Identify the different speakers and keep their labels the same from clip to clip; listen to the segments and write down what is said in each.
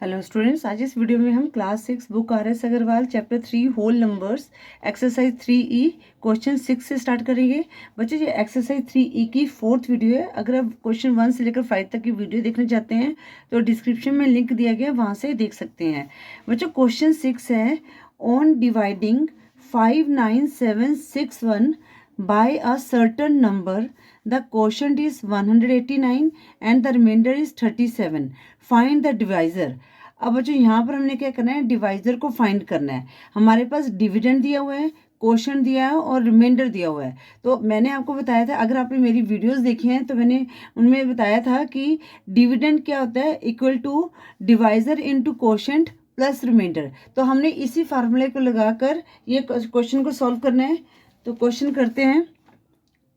Speaker 1: Hello students, आज इस video में हम class 6 book R S. Agarwal chapter 3 whole numbers exercise 3E question 6 से स्टार्ट करेंगे। बच्चों, ये एक्सरसाइज 3E की 4th वीडियो है। अगर आप क्वेश्चन 1 से लेकर 5 तक की वीडियो देखना चाहते हैं तो डिस्क्रिप्शन में लिंक दिया गया, वहाँ से देख सकते हैं। बच्चों, क्वेश्चन 6 है on dividing 59761 by a certain number, the quotient is 189 and the remainder is 37. Find the divisor. अब बच्चों यहाँ पर हमने क्या करना है, डिवाइजर को फाइंड करना है। हमारे पास डिविडेंड दिया हुआ है, क्वोशंट दिया है और रिमाइंडर दिया हुआ है। तो मैंने आपको बताया था, अगर आपने मेरी वीडियोस देखी हैं तो मैंने उनमें बताया था कि डिविडेंड क्या होता है, equal to divisor into quotient plus remainder. तो हमने इसी फार्मूले को लगाकर ये क्वेश्चन को सॉल्व करना है। तो क्वेश्चन करते हैं।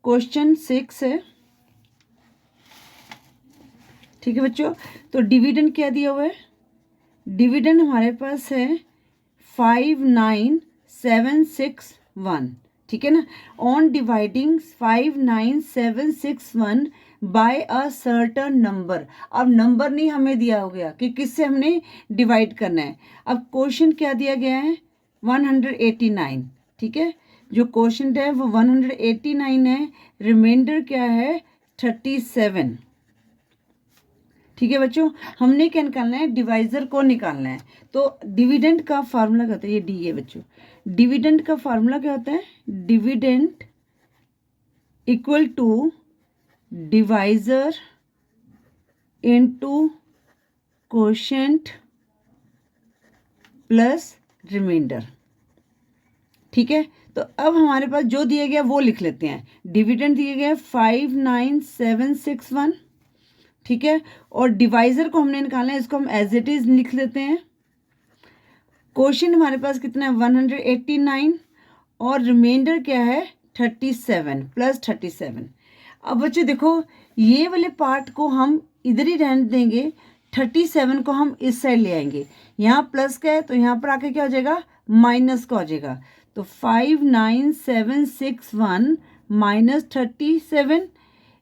Speaker 1: क्वेश्चन 6 है, ठीक है बच्चों। तो डिविडेंड क्या दिया हुआ है, डिविडेंड हमारे पास है 59761, ठीक है ना। On dividing 59761 by a certain number. अब नंबर नहीं हमें दिया हो गया कि किससे हमने डिवाइड करना है। अब क्वेश्चन क्या दिया गया है, 189, ठीक है। जो क्वेश्चन है वो 189 है, रिमाइंडर क्या है 37, ठीक है बच्चों। हमने क्या निकालना है, डिवाइजर को निकालना है। तो डिविडेंड का फार्मूला क्या होता है, ये डी है बच्चों। डिविडेंड का फार्मूला क्या होता है, dividend equal to divisor into quotient plus remainder, ठीक है। तो अब हमारे पास जो दिया गया वो लिख लेते हैं। डिविडेंड दिया गया 59761, ठीक है। और डिवाइजर को हमने निकालना है, इसको हम एज इट इज लिख लेते हैं। क्वोशंट हमारे पास कितना है 189 और रिमाइंडर क्या है 37 प्लस 37। अब बच्चों देखो, ये वाले पार्ट को हम इधर ही रहने देंगे, 37 को हम इस साइड ले आएंगे। यहाँ प्लस का है तो यहाँ पर आके क्या हो जाएगा, माइनस का हो जाएगा। तो 59761 माइनस 37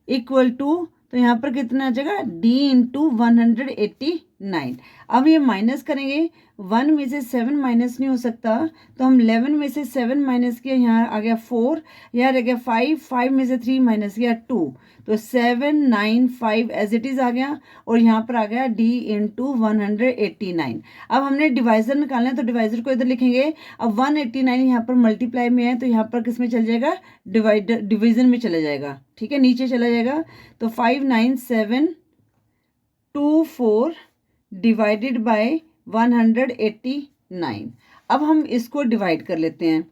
Speaker 1: इक्वल टू, तो यहाँ पर कितना आ जाएगा, d इंटू 189। अब ये माइनस करेंगे, 1 में से 7 माइनस नहीं हो सकता, तो हम 11 में से 7 माइनस किया, यहाँ आ गया 4, यहाँ रह गया 5, 5 में से 3 माइनस किया 2, तो 795 एज इट इज़ आ गया। और यहाँ पर आ गया d इंटू 189। अब हमने डिवाइजर निकालना है, तो डिवाइजर को इधर लिखेंगे। अब 189 यहाँ पर मल्टीप्लाई में है, तो यहाँ पर किस में चल जाएगा, डिवीजन में चला जाएगा, ठीक है, नीचे चला जाएगा। तो 59724 डिवाइडेड बाय 189। अब हम इसको डिवाइड कर लेते हैं।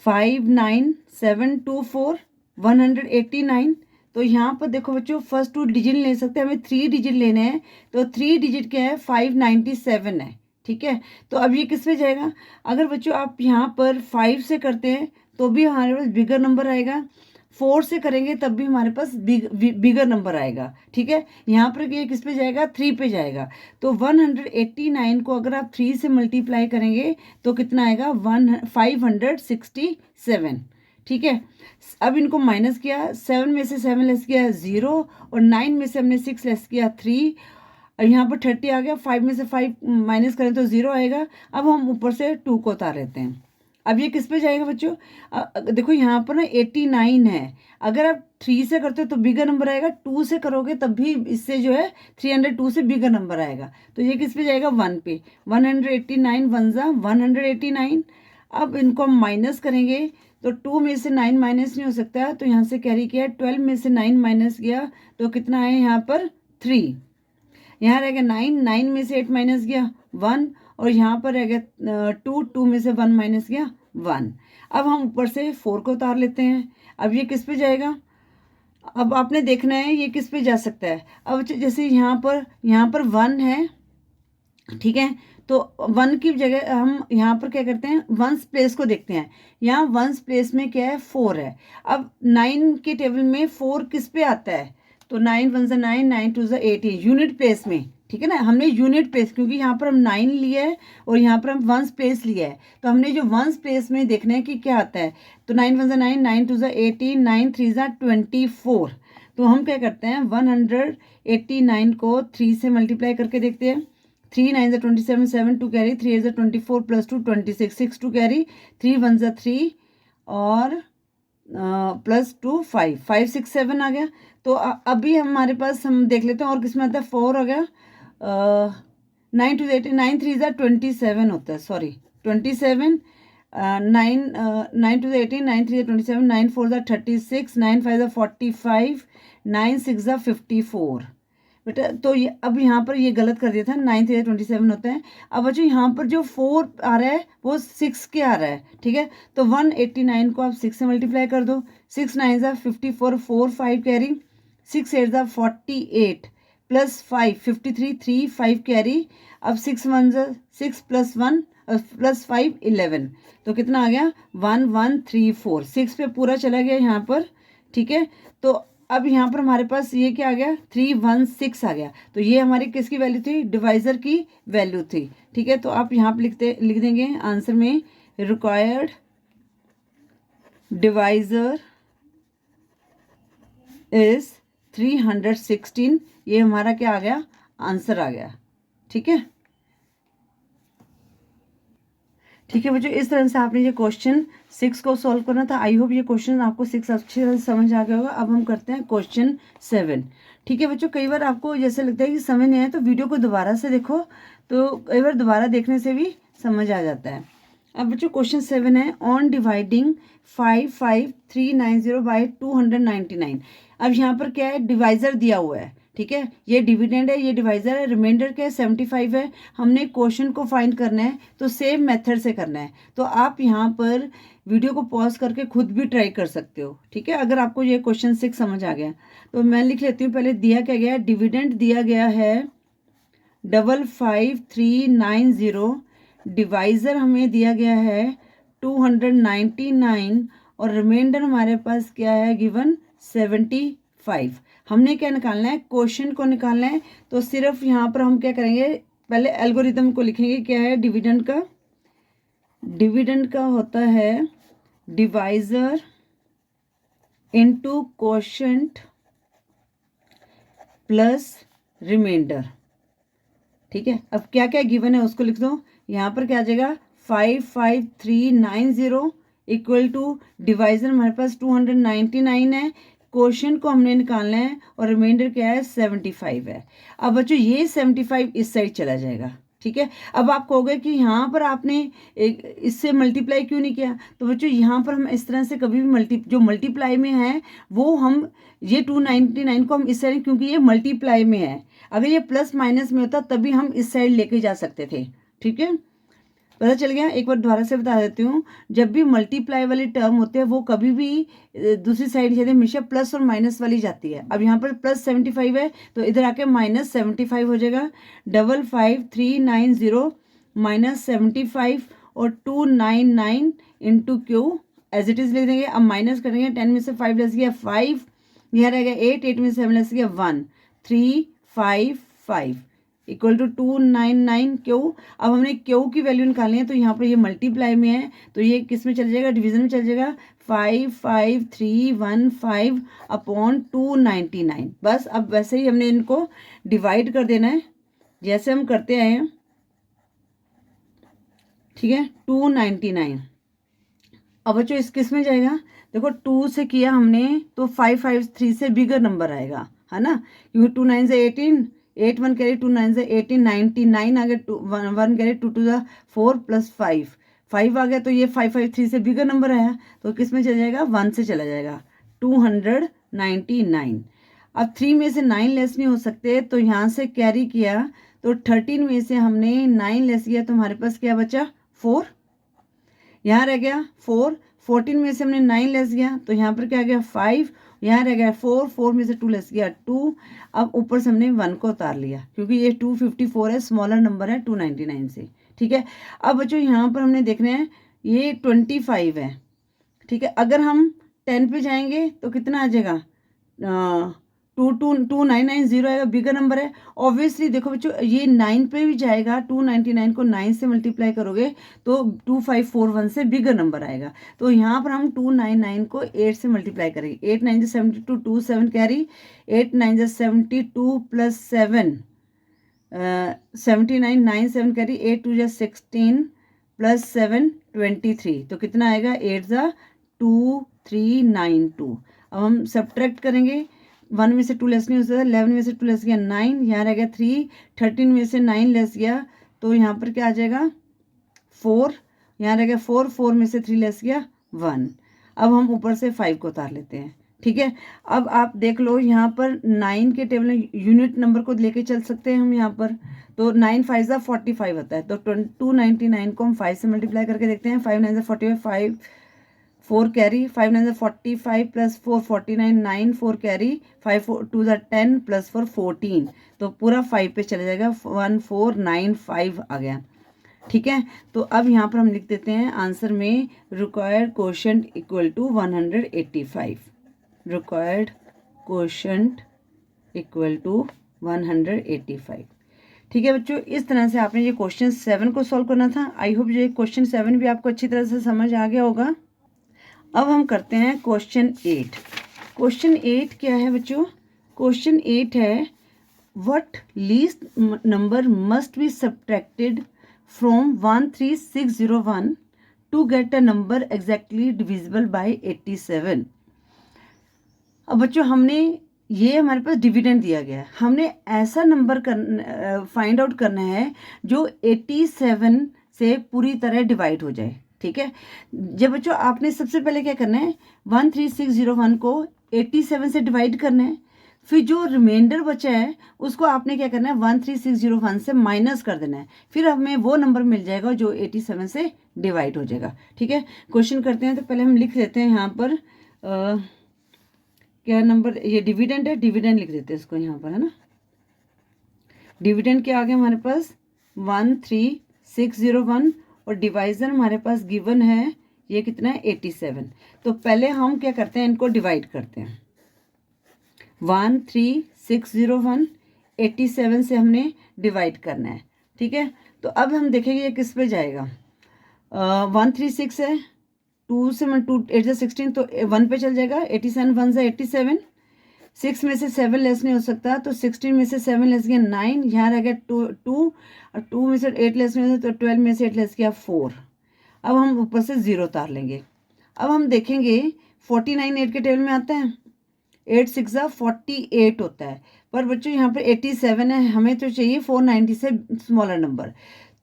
Speaker 1: 59724 189। तो यहाँ पर देखो बच्चों, फर्स्ट 2 डिजिट ले सकते हैं, हमें 3 डिजिट लेने हैं। तो 3 डिजिट क्या है, 597 है, ठीक है। तो अब ये किस पे जाएगा, अगर बच्चों आप यहाँ पर 5 से करते हैं तो भी हमारे पास बिगर नंबर आएगा, 4 से करेंगे तब भी हमारे पास बिगर नंबर आएगा, ठीक है। यहाँ पर ये किस पे जाएगा, 3 पे जाएगा। तो 189 को अगर आप 3 से मल्टीप्लाई करेंगे तो कितना आएगा, 567, ठीक है। अब इनको माइनस किया, 7 में से 7 लेस किया 0, और 9 में से हमने 6 लेस किया 3, और यहाँ पर 30 आ गया। 5 में से 5 माइनस करें तो 0 आएगा। अब हम ऊपर से 2 को उतार लेते हैं। अब ये किस पे जाएगा बच्चों, देखो यहाँ पर ना 89 है, अगर आप 3 से करते हो तो बिगर नंबर आएगा, 2 से करोगे तब भी इससे जो है 302 से बिगर नंबर आएगा। तो ये किस पे जाएगा, 1 पे। 189 वन जा 189। अब इनको हम माइनस करेंगे, तो 2 में से 9 माइनस नहीं हो सकता, तो यहाँ से कैरी किया, 12 में से 9 माइनस किया तो कितना है यहाँ पर 3, यहाँ रह गया 9, 9 में से 8 माइनस किया 1, और यहाँ पर रह गया 2, 2 में से 1 माइनस किया 1। अब हम ऊपर से 4 को उतार लेते हैं। अब ये किस पे जाएगा, अब आपने देखना है ये किस पे जा सकता है। अब जैसे यहाँ पर 1 है, ठीक है। तो 1 की जगह हम यहाँ पर क्या करते हैं, वंस प्लेस को देखते हैं। यहाँ वंस प्लेस में क्या है, 4 है। अब 9 के टेबल में 4 किस पे आता है, तो 9 1 9, 9 2 18 यूनिट प्लेस में, ठीक है ना। हमने यूनिट प्लेस, क्योंकि यहाँ पर हम 9 लिया है और यहाँ पर हम वंस प्लेस लिया है, तो हमने जो वंस प्लेस में देखना है कि क्या आता है। तो 9 1 9, 9 2 18, 9 3 24। तो हम क्या करते हैं, 89 को 3 से मल्टीप्लाई करके देखते हैं। 3 9 27, 7 2 कैरी, 3 8 24 प्लस 2 26, 6 2 कैरी, 3 1 3 और प्लस 2 5 5 6 7 आ गया। तो अभी हमारे पास हम देख लेते हैं और किस में आता है 4 आ गया। 9 2 18, 9 3 27 होता है, सॉरी 27, 9 2 18, 9 3 27, 9 4 36, 9 5 45, 9 6 54। बेटा तो ये अब यहाँ पर ये गलत कर दिया था, 9 3 27 होता है। अब बच्चों यहाँ पर जो 4 आ रहा है वो 6 के आ रहा है, ठीक है। तो 189 को आप 6 से मल्टीप्लाई कर दो। 6 9 54, 4 5 कैरी, 6 8 48 प्लस 5 53, 3 5 कैरी। अब 6 1 6 प्लस 1 प्लस 5 11। तो कितना आ गया 1 1 3 4। 6 पे पूरा चला गया यहाँ पर, ठीक है। तो अब यहाँ पर हमारे पास ये क्या आ गया 316 आ गया। तो ये हमारी किसकी वैल्यू थी, डिवाइज़र की वैल्यू थी, ठीक है। तो आप यहाँ पर लिख देंगे आंसर में रिक्वायर्ड डिवाइज़र इज 316। ये हमारा क्या आ गया, आंसर आ गया, ठीक है। ठीक है बच्चों, इस तरह से आपने ये क्वेश्चन 6 को सॉल्व करना था। आई होप ये क्वेश्चन आपको 6 अच्छी तरह से समझ आ गया होगा। अब हम करते हैं क्वेश्चन 7। ठीक है बच्चों, कई बार आपको जैसे लगता है कि समझ नहीं आया तो वीडियो को दोबारा से देखो, तो कई बार दोबारा देखने से भी समझ आ जाता है। अब बच्चों क्वेश्चन 7 है, ऑन डिवाइडिंग 55390 बाई 299। अब यहाँ पर क्या है, डिवाइज़र दिया हुआ है, ठीक है। ये डिविडेंड है, ये डिवाइज़र है, रिमाइंडर क्या है 75 है। हमने क्वेश्चन को फाइंड करना है तो सेम मेथड से करना है। तो आप यहाँ पर वीडियो को पॉज करके खुद भी ट्राई कर सकते हो, ठीक है। अगर आपको ये क्वेश्चन 6 समझ आ गया तो मैं लिख लेती हूँ। पहले दिया क्या गया है, डिविडेंड दिया गया है 55390, डिवाइज़र हमें दिया गया है 299 और रिमाइंडर हमारे पास क्या है गिवन 75। हमने क्या निकालना है, क्वेश्चन को निकालना है। तो सिर्फ यहाँ पर हम क्या करेंगे, पहले एल्गोरिदम को लिखेंगे। क्या है डिविडेंड का होता है divisor into quotient plus remainder, ठीक है। अब क्या क्या गिवन है उसको लिख दो। यहाँ पर क्या आ जाएगा 55390 इक्वल टू डिवाइज़र हमारे पास 299 है, क्वेश्चन को हमने निकालना है और रिमाइंडर क्या है 75 है। अब बच्चों ये 75 इस साइड चला जाएगा, ठीक है। अब आप कहोगे कि यहाँ पर आपने इससे मल्टीप्लाई क्यों नहीं किया, तो बच्चों यहाँ पर हम इस तरह से कभी भी जो मल्टीप्लाई में है वो हम ये 299 को हम इस साइड, क्योंकि ये मल्टीप्लाई में है। अगर ये प्लस माइनस में होता तभी हम इस साइड लेके जा सकते थे, ठीक है। पता चल गया। एक बार दोबारा से बता देती हूँ, जब भी मल्टीप्लाई वाली टर्म होते हैं वो कभी भी दूसरी साइड से हमेशा प्लस और माइनस वाली जाती है। अब यहाँ पर प्लस 75 है तो इधर आके माइनस 75 हो जाएगा। 55390 माइनस 75 और 299 into Q as it is लिख देंगे। अब माइनस करेंगे, 10 में से 5 लेस गया 5, यहाँ रहेगा 8, 8 में से 7 लेस गया 1, 355 इक्वल टू 299 क्यू। अब हमने क्यू की वैल्यू निकालनी है तो यहाँ पर ये मल्टीप्लाई में है तो ये किस में चल जाएगा, डिवीजन में चल जाएगा। 55315 अपॉन 299। बस अब वैसे ही हमने इनको डिवाइड कर देना है जैसे हम करते आए हैं, ठीक है। 299 अब बच्चों इस किस में जाएगा, देखो 2 से किया हमने तो 553 से बिगर नंबर आएगा, है ना, क्योंकि 2 9 से 18, 8 1 कैरी, 2 9 से 18, 99 आ गया, 1 कैरी, 2 2 4 प्लस 5 आ गया। तो ये 553 से बिगर नंबर आया तो किस में चला जाएगा, 1 से चला जाएगा, 299। अब 3 में से 9 लेस नहीं हो सकते तो यहाँ से कैरी किया तो 13 में से हमने 9 लेस किया तो हमारे पास क्या बचा 4, यहाँ रह गया 4। 14 में से हमने 9 लेस गया तो यहाँ पर क्या गया 5, यहाँ रह गया 4, 4 में से 2 लेस गया 2। अब ऊपर से हमने 1 को उतार लिया क्योंकि ये 254 है, स्मॉलर नंबर है 299 से, ठीक है। अब बच्चों यहाँ पर हमने देखना है ये 25 है, ठीक है। अगर हम 10 पे जाएंगे तो कितना आ जाएगा 2990 आएगा, बिगर नंबर है ऑब्वियसली। देखो बच्चों ये 9 पे भी जाएगा, 299 को 9 से मल्टीप्लाई करोगे तो 2541 से बिगर नंबर आएगा। तो यहाँ पर हम 299 को 8 से मल्टीप्लाई करेंगे। 8 9 72, 2 7 कैरी, 8 9 72 प्लस 7 79, 9 7 कैरी, 8 2 16 प्लस 7 23। तो कितना आएगा 8 2392। अब हम सब्ट्रैक्ट करेंगे, 1 में से 2 लेस नहीं हो सकता, 11 में से 2 लेस गया 9, यहाँ रह गया 3, 13 में से 9 लेस गया तो यहाँ पर क्या आ जाएगा 4, यहाँ रह गया 4, 4 में से 3 लेस गया 1। अब हम ऊपर से 5 को उतार लेते हैं, ठीक है। अब आप देख लो यहाँ पर 9 के टेबल में यूनिट नंबर को लेके चल सकते हैं हम यहाँ पर। तो 9 5 ज़ा 45 होता है, तो 299 को हम 5 से मल्टीप्लाई करके देखते हैं। 5 9 ज़ा 45, 5 4 कैरी, 5 9 ज़ा 45 प्लस 4 49, 9 4 कैरी, 5 2 ज़ा 10 प्लस 4 14। तो पूरा 5 पे चले जाएगा, 1495 आ गया, ठीक है। तो अब यहाँ पर हम लिख देते हैं आंसर में required quotient equal to 185। Required quotient equal to 185, ठीक है बच्चों। इस तरह से आपने ये क्वेश्चन 7 को सॉल्व करना था। आई होप ये क्वेश्चन 7 भी आपको अच्छी तरह से समझ आ गया होगा। अब हम करते हैं क्वेश्चन 8। क्वेश्चन 8 क्या है बच्चों? क्वेश्चन 8 है what least number must be subtracted from 13601 to get a number exactly divisible by 87। अब बच्चों हमने ये हमारे पास डिविडेंड दिया गया है, हमने ऐसा नंबर फाइंड आउट करना है जो 87 से पूरी तरह डिवाइड हो जाए, ठीक है। जब बच्चों आपने सबसे पहले क्या करना है 13601 को 87 से डिवाइड करना है, फिर जो रिमाइंडर बचा है उसको आपने क्या करना है 13601 से माइनस कर देना है, फिर हमें वो नंबर मिल जाएगा जो 87 से डिवाइड हो जाएगा, ठीक है। क्वेश्चन करते हैं तो पहले हम लिख लेते हैं यहाँ पर क्या नंबर, ये डिविडेंड है, डिविडेंड लिख देते हैं इसको यहाँ पर, है ना। डिविडेंड क्या आ गया हमारे पास 13601 और डिवाइजन हमारे पास गिवन है ये कितना है 87। तो पहले हम क्या करते हैं इनको डिवाइड करते हैं। 13601 87 से हमने डिवाइड करना है, ठीक है। तो अब हम देखेंगे ये किस पे जाएगा। 136 है, 2 से 2 8 से 16 तो 1 पे चल जाएगा, 87 1 से 87, 6 में से 7 लेस नहीं हो सकता तो 16 में से 7 लेस गया 9, यहाँ रह गया 2 और 2 में से 8 लेस नहीं हो सकता तो 12 में से 8 लेस गया 4। अब हम ऊपर से 0 उतार लेंगे। अब हम देखेंगे 49 8 के टेबल में आता है, 8 6 48 होता है, पर बच्चों यहाँ पर 87 है, हमें तो चाहिए 490 से स्मॉलर नंबर,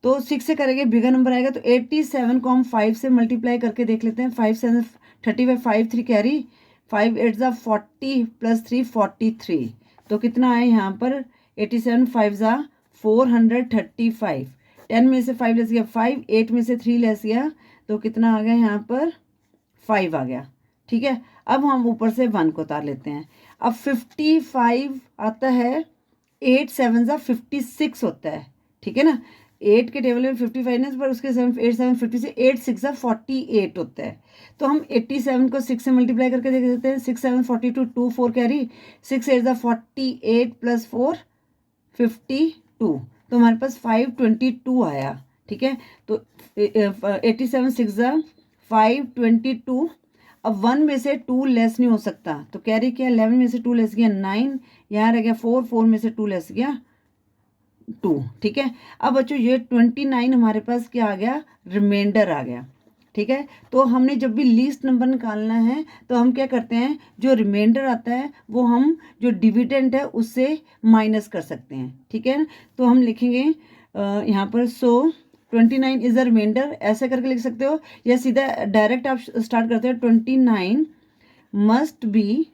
Speaker 1: तो 6 से करेंगे बिगर नंबर आएगा। तो 87 को हम 5 से मल्टीप्लाई करके देख लेते हैं। 5 7 35, 5 3 कैरी, 5 8 40 प्लस 3 43। तो कितना आया यहाँ पर 87 5 435, 10 में से 5 लेस गया 5, 8 में से 3 लेस गया तो कितना आ गया यहाँ पर 5 आ गया, ठीक है। अब हम ऊपर से 1 को उतार लेते हैं। अब 55 आता है, 8 7 56 होता है, ठीक है ना। 8 के टेबल में 55 है पर उसके 8 7 50 से 8 6 48 होता है। तो हम 87 को 6 से मल्टीप्लाई करके देख देते हैं। 6 7 42, 2 4 कैरी, 6 8 48 प्लस 4 52, तो हमारे पास 522 आया, ठीक है। तो 87 6 522। अब 1 में से 2 लेस नहीं हो सकता तो कैरी किया, 11 में से 2 लेस गया 9, यहाँ रह गया 4, 4 में से 2 लेस गया 2, ठीक है। अब बच्चों ये 29 हमारे पास क्या आ गया रिमाइंडर आ गया, ठीक है। तो हमने जब भी लीस्ट नंबर निकालना है तो हम क्या करते हैं जो रिमाइंडर आता है वो हम जो डिविडेंड है उससे माइनस कर सकते हैं, ठीक है। तो हम लिखेंगे यहाँ पर 29 इज अ रिमाइंडर, ऐसे करके लिख सकते हो, या सीधा डायरेक्ट आप स्टार्ट करते हो 29 मस्ट बी,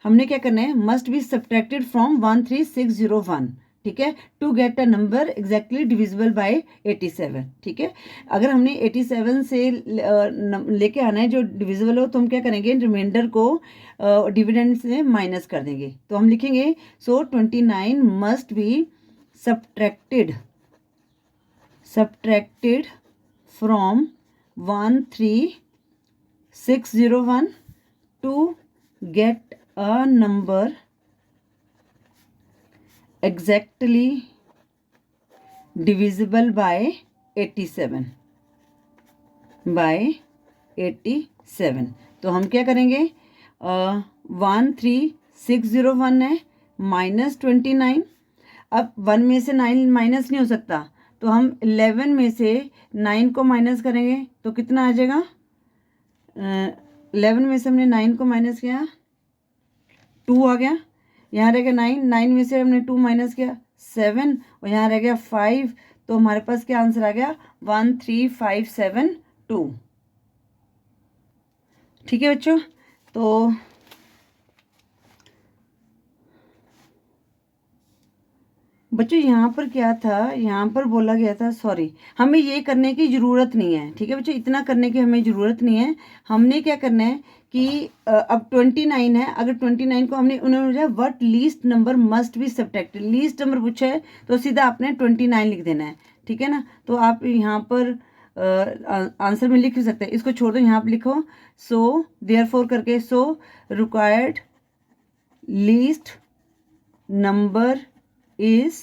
Speaker 1: हमने क्या करना है मस्ट बी सब्ट्रैक्टेड फ्रॉम 13601, ठीक है, to get a number exactly divisible by 87, ठीक है। अगर हमने 87 से लेके आना है जो डिविजिबल हो तो हम क्या करेंगे रिमाइंडर को डिविडेंड से माइनस कर देंगे। तो हम लिखेंगे 29 must be subtracted from 13601 to get a number exactly divisible by 87 by 87। तो हम क्या करेंगे, 13601 है -29। अब 1 में से 9 माइनस नहीं हो सकता, तो हम 11 में से 9 को माइनस करेंगे तो कितना आ जाएगा। 11 में से हमने 9 को माइनस किया, 2 आ गया। यहाँ रह गया 9, 9 में से हमने 2 माइनस किया 7, और यहाँ रह गया 5। तो हमारे पास क्या आंसर आ गया, 13572। ठीक है बच्चों। तो बच्चों यहाँ पर क्या था, यहाँ पर बोला गया था, सॉरी, हमें ये करने की ज़रूरत नहीं है। ठीक है बच्चों, इतना करने की हमें ज़रूरत नहीं है। हमने क्या करना है कि अब 29 है, अगर 29 को हमने उन्होंने बोला what least number must be subtracted, least number पूछा है तो सीधा आपने 29 लिख देना है। ठीक है ना। तो आप यहाँ पर आंसर में लिख भी सकते हैं, इसको छोड़ दो, यहाँ पर लिखो सो देयरफॉर करके, so required least number is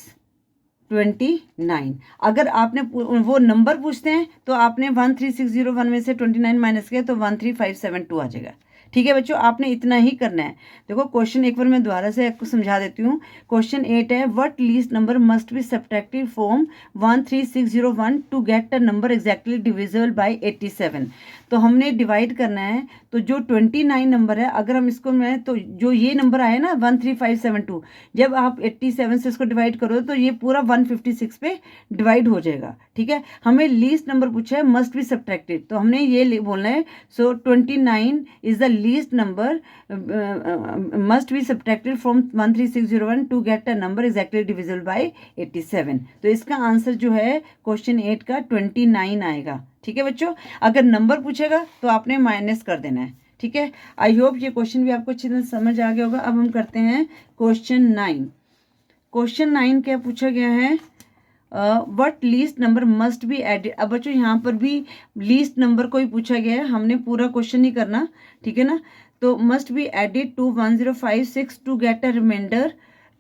Speaker 1: 29। अगर आपने वो नंबर पूछते हैं तो आपने 13601 में से 29 माइनस किया तो 13572 आ जाएगा। ठीक है बच्चों, आपने इतना ही करना है। देखो क्वेश्चन एक बार मैं दोबारा से आपको समझा देती हूँ। क्वेश्चन 8 है, what least number must be subtracted from 13601 to get a number exactly divisible by 87। तो हमने डिवाइड करना है, तो जो 29 नंबर है, अगर हम इसको में तो जो ये नंबर आया ना 13572, जब आप 87 से इसको डिवाइड करो तो ये पूरा 156 पे डिवाइड हो जाएगा। ठीक है, हमें लीस्ट नंबर पूछा है, मस्ट बी सब्ट्रैक्टेड, तो हमने ये बोलना है so 29 is the least number must be subtracted from 13601 to get a number exactly divisible by 87। तो इसका आंसर जो है क्वेश्चन 8 का 29 आएगा। ठीक है बच्चों, अगर नंबर पूछेगा तो आपने माइनस कर देना है। ठीक है, आई होप ये क्वेश्चन भी आपको अच्छी तरह समझ आ गया होगा। अब हम करते हैं क्वेश्चन 9। क्वेश्चन 9 क्या पूछा गया है, what least number must be added. अब बच्चों यहाँ पर भी लीस्ट नंबर को ही पूछा गया है, हमने पूरा क्वेश्चन नहीं करना। ठीक है ना। तो must be added to 1056 to get a remainder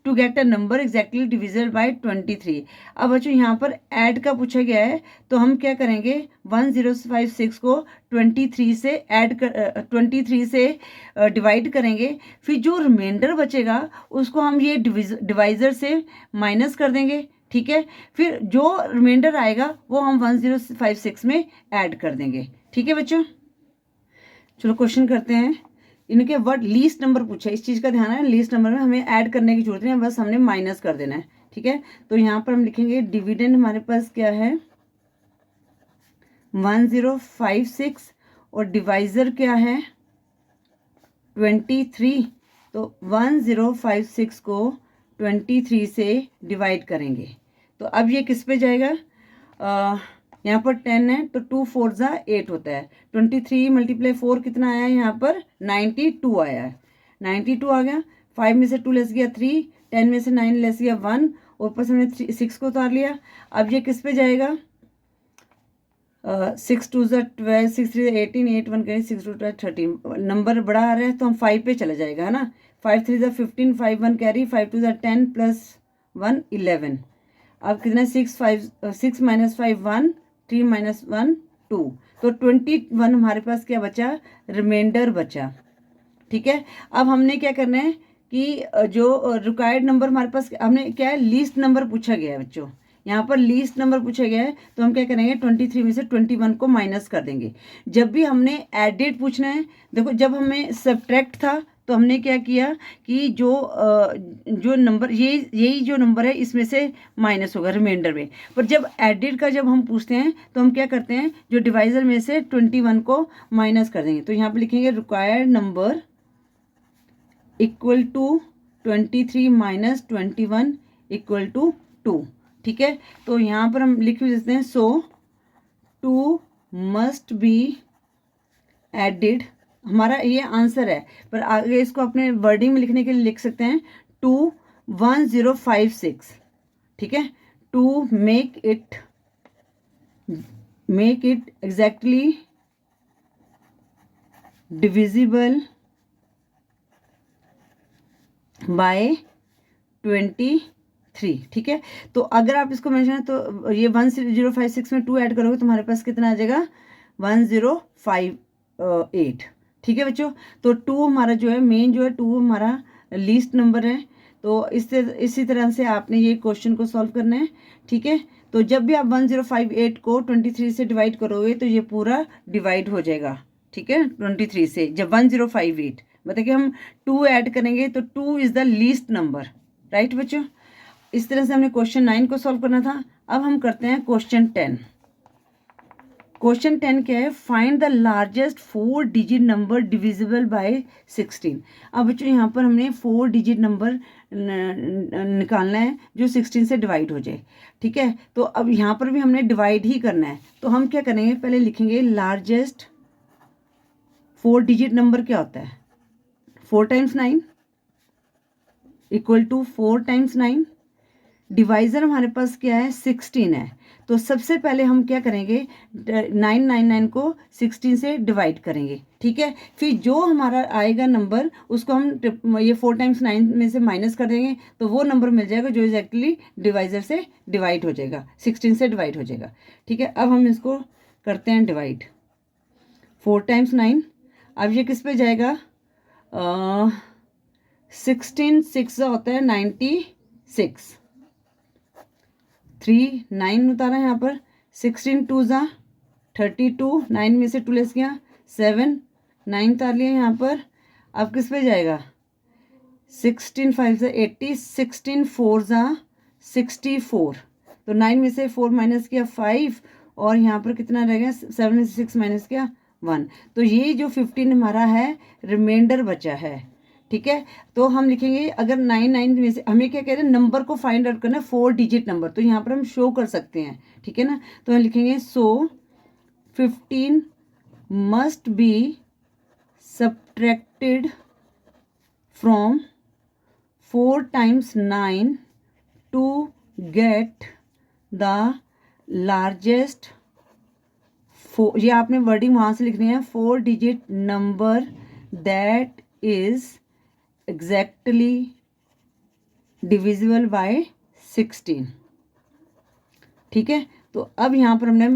Speaker 1: to get a number exactly divisible by 23। अब बच्चों यहाँ पर ऐड का पूछा गया है, तो हम क्या करेंगे, 1056 को 23 से ऐड कर 23 से डिवाइड करेंगे, फिर जो रिमाइंडर बचेगा उसको हम ये डिवाइजर से माइनस कर देंगे। ठीक है, फिर जो रिमाइंडर आएगा वो हम 1056 में ऐड कर देंगे। ठीक है बच्चों, चलो क्वेश्चन करते हैं। इनके वर्ड लीस्ट नंबर पूछा है, इस चीज़ का ध्यान है, लीस्ट नंबर में हमें ऐड करने की जरूरत नहीं है, बस हमने माइनस कर देना है। ठीक है, तो यहाँ पर हम लिखेंगे डिविडेंड हमारे पास क्या है 1056 और डिवाइजर क्या है 23। तो 1056 को 23 से डिवाइड करेंगे तो अब ये किस पे जाएगा, यहाँ पर 10 है तो 2 4 ज़ा 8 होता है। 23 मल्टीप्लाई 4 कितना आया है, यहाँ पर 92 आया है। 92 आ गया। 5 में से 2 लेस गया 3, 10 में से 9 लेस गया 1, और ऊपर से हमने 6 को उतार लिया। अब ये किस पे जाएगा, 6 2 ज़ा 12, 6 3 ज़ा 18, 8 1 करें, 6 2 13, नंबर बड़ा आ रहा है तो हम 5 पे चला जाएगा है ना। 5 3 ज़ा 15, 5 1 कैरी, 5 2 ज़ा 10 प्लस 1 11। अब कितना 6 माइनस 5 1, 3 माइनस 1 2, तो 21 हमारे पास क्या बचा, रिमाइंडर बचा। ठीक है, अब हमने क्या करना है कि जो रिक्वायर्ड नंबर हमारे पास हमने क्या है, लीस्ट नंबर पूछा गया है बच्चों, यहाँ पर लीस्ट नंबर पूछा गया है, तो हम क्या करेंगे 23 में से 21 को माइनस कर देंगे। जब भी हमने एडेड पूछना है, देखो जब हमें सब्ट्रैक्ट था तो हमने क्या किया कि जो नंबर यही जो नंबर है इसमें से माइनस होगा रिमाइंडर में, पर जब एडेड का जब हम पूछते हैं तो हम क्या करते हैं, जो डिवाइजर में से 21 को माइनस कर देंगे। तो यहाँ पर लिखेंगे required number equal to 23 minus 21 equal to 2। ठीक है, तो यहाँ पर हम लिख देते हैं सो 2 मस्ट बी एडिड, हमारा ये आंसर है, पर आगे इसको अपने वर्डिंग में लिखने के लिए लिख सकते हैं 21056। ठीक है, to make it exactly divisible by 23। 3, ठीक है। तो अगर आप इसको मेंशन है तो ये 1056 में 2 ऐड करोगे तुम्हारे पास कितना आ जाएगा 1058, ठीक है बच्चों। तो 2 हमारा जो है मेन जो है 2 हमारा लीस्ट नंबर है। तो इसी तरह से आपने ये क्वेश्चन को सॉल्व करना है, ठीक है। तो जब भी आप 1058 को 23 से डिवाइड करोगे तो ये पूरा डिवाइड हो जाएगा, ठीक है। 23 से जब 1058 मतलब कि हम 2 ऐड करेंगे तो 2 is the least number, right बच्चों। इस तरह से हमने क्वेश्चन 9 को सॉल्व करना था। अब हम करते हैं क्वेश्चन 10। क्वेश्चन 10 क्या है, find the largest 4 digit number divisible by 16। अब बच्चों यहाँ पर हमने 4 डिजिट नंबर निकालना है जो 16 से डिवाइड हो जाए, ठीक है। तो अब यहाँ पर भी हमने डिवाइड ही करना है। तो हम क्या करेंगे, पहले लिखेंगे लार्जेस्ट 4 डिजिट नंबर क्या होता है, 4 times 9 equal to 4 times 9। Divisor हमारे पास क्या है 16 है। तो सबसे पहले हम क्या करेंगे 999 को 16 से डिवाइड करेंगे, ठीक है। फिर जो हमारा आएगा नंबर उसको हम ये 4 टाइम्स 9 में से माइनस कर देंगे तो वो नंबर मिल जाएगा जो एग्जैक्टली डिवाइज़र से डिवाइड हो जाएगा, 16 से डिवाइड हो जाएगा, ठीक है। अब हम इसको करते हैं डिवाइड 4 टाइम्स 9। अब ये किस पे जाएगा 16 6 होता है 96, 3 9 उतारा यहाँ पर, 16 2 ज़ा 32, 9 में से 2 लेस किया 7, 9 उतार लिया यहाँ पर। अब किस पे जाएगा 16 5 ज़ा 80, 16 4 ज़ा 64। तो 9 में से 4 माइनस किया 5 और यहाँ पर कितना रह गया 7 में से 6 माइनस किया 1। तो ये जो 15 हमारा है रिमाइंडर बचा है, ठीक है। तो हम लिखेंगे अगर 9 में से हमें क्या कह रहे हैं नंबर को फाइंड आउट करना है 4 डिजिट नंबर, तो यहाँ पर हम शो कर सकते हैं, ठीक है ना। तो हम लिखेंगे so 15 must be subtracted from 4 times 9 to get the largest ये आपने वर्डिंग वहाँ से लिखनी है 4 digit number that is exactly divisible by 16, ठीक है। तो अब यहाँ पर हमने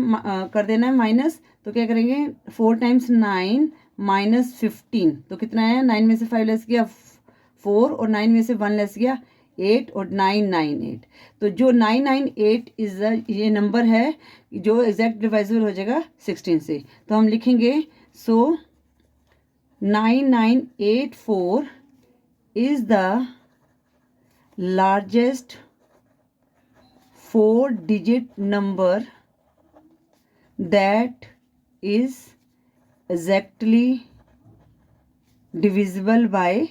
Speaker 1: कर देना है माइनस। तो क्या करेंगे 4 टाइम्स 9 माइनस 15, तो कितना है 9 में से 5 लेस किया 4 और 9 में से 1 लेस किया 8 और 998। तो जो 998 इज ये नंबर है जो एग्जैक्ट डिवाइजिबल हो जाएगा 16 से। तो हम लिखेंगे सो 9984 is the largest 4 digit number that is exactly divisible by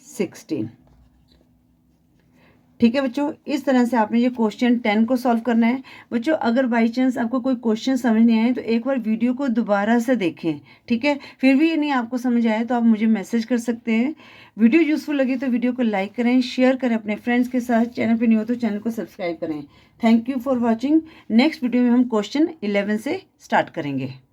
Speaker 1: 16, ठीक है बच्चों। इस तरह से आपने ये क्वेश्चन 10 को सॉल्व करना है। बच्चों अगर बाई चांस आपको कोई क्वेश्चन समझ नहीं आए तो एक बार वीडियो को दोबारा से देखें, ठीक है। फिर भी ये नहीं आपको समझ आए तो आप मुझे मैसेज कर सकते हैं। वीडियो यूज़फुल लगी तो वीडियो को लाइक करें, शेयर करें अपने फ्रेंड्स के साथ। चैनल पर नहीं हो तो चैनल को सब्सक्राइब करें। Thank you for watching. Next video में हम क्वेश्चन 11 से स्टार्ट करेंगे।